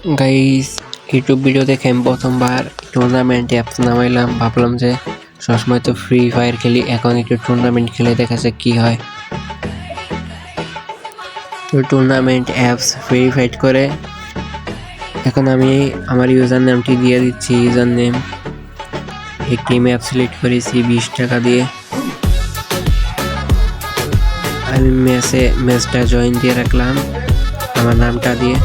Guys, YouTube video দেখে আমি প্রথমবার টুর্নামেন্ট অ্যাপস নামাইলাম। ভাবলাম যে সবসময় তো ফ্রি ফায়ার খেলি, এখন একটু টুর্নামেন্ট খেলে দেখা যাক কি হয়। তো টুর্নামেন্ট অ্যাপস ভেরিফাইড করে এখন আমি আমার ইউজার নেমটি দিয়ে দিচ্ছি। ইউজার নেম একটি ম্যাপ সিলেক্ট করেছি 20 টাকা দিয়ে। আমি ম্যাচটা জয়েন দিয়ে রাখলাম আমার নামটা দিয়ে।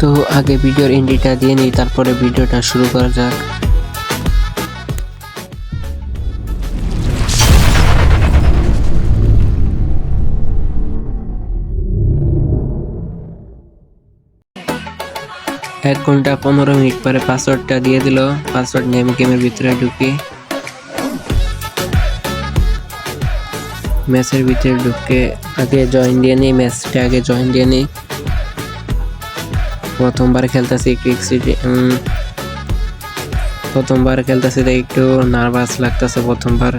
তো আগে ভিডিওর এন্ট্রিটা দিয়ে নিই, তারপরে ভিডিওটা শুরু করা যাক। এক ঘন্টা 15 মিনিট পরে পাসওয়ার্ডটা দিয়ে দিল। পাসওয়ার্ড নিয়ে আমি গেমের ভিতরে ঢুকি। ম্যাচের ভিতরে ঢুকে আগে জয়েন দিয়ে নিই, ম্যাচটা আগে জয়েন দিয়ে নিই। প্রথমবার খেলতেছি তাই একটু নার্ভাস লাগতেছে। প্রথমবার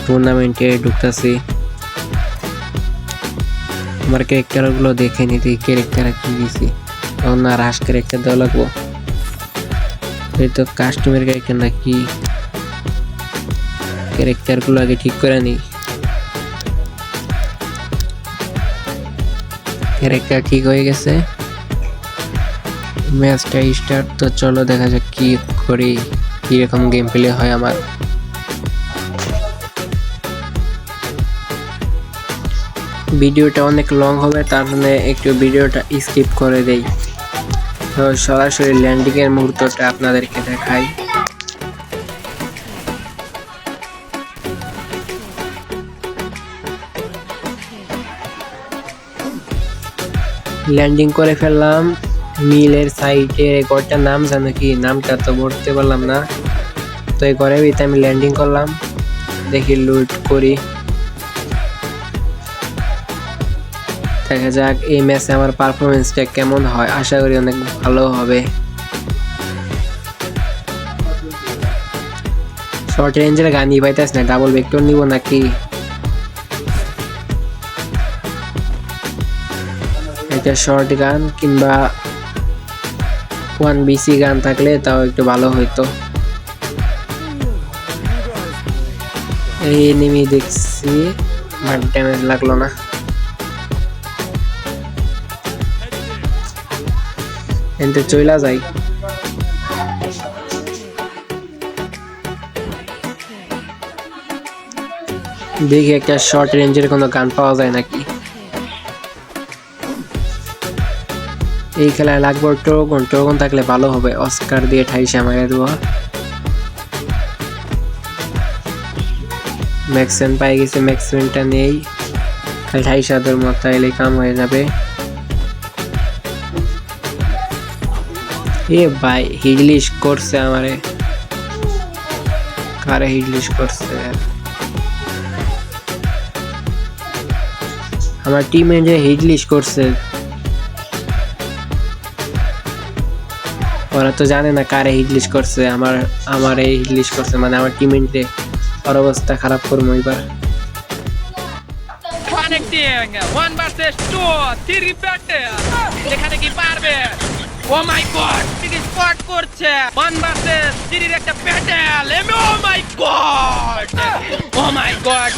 টুর্নামেন্টে ঢুকতেছি। আমার ক্যারেক্টারগুলো দেখে নিতে, ক্যারেক্টার কি দিছি। না, রাশ ক্যারেক্টার দেওয়া লাগবো। এই তো কাস্টমের ক্যারেক্টার নাকি, ক্যারেক্টারগুলো আগে ঠিক করে নিই। ক্যারেক্টার ঠিক হয়ে গেছে, ম্যাচটা স্টার্ট। তো চলো দেখা যাক কি করি, কিরকম গেম প্লে হয় আমার। ভিডিওটা অনেক লং হবে, তার জন্য একটু ভিডিওটা স্কিপ করে দেই। তো সরাসরি ল্যান্ডিং এর মুহূর্তটা আপনাদেরকে দেখাই। ল্যান্ডিং করে ফেললাম মিলের সাইডে। ঘরটার নাম জানো কি? নামটা তো বলতে পারলাম না। তো এই ঘরের ভিতরে আমি ল্যান্ডিং করলাম, দেখি লুট করি। দেখা যাক এই ম্যাচে আমার পারফরমেন্সটা কেমন হয়। আশা করি অনেক ভালো হবে। শর্ট রেঞ্জের গানই পাইতেছ না, ডাবল ভেক্টর নিব নাকি? একটা শর্ট গান কিংবা 1BC গান থাকলে তাও একটু ভালো হইতো। এই এনিমি দেখছি, বাট ড্যামেজ লাগলো না। এতে চইলা যাই। দেখি একটা শর্ট রেঞ্জের কোনো গান পাওয়া যায় নাকি। এই খেলায় লাগবে টোরগন থাকলে ভালো হবে। অস্কার দিয়ে 28 মারিয়ে দেবো। ম্যাক্সেন পাই গেছে, ম্যাক্সেনটা নেই। 28 মতো এলে কাম হয়ে যাবে। এ ভাই হিডলিশ করছে আমারে। কারে হিডলিশ করছে? আমার টিমে যে হিডলিশ করছে, ওরা তো জানে না কারে হিডলিশ করছে। আমার এই হিডলিশ করছে মানে আমার টিমমেটে। ওর অবস্থা খারাপ করবো এবার। Connecting 1 versus 2 3 ব্যাটল, এখানে কি পারবে? ও মাই গড, ঠিক স্পট করছে। 1 versus 3 এর একটা ব্যাটল। ও মাই গড, ও মাই গড।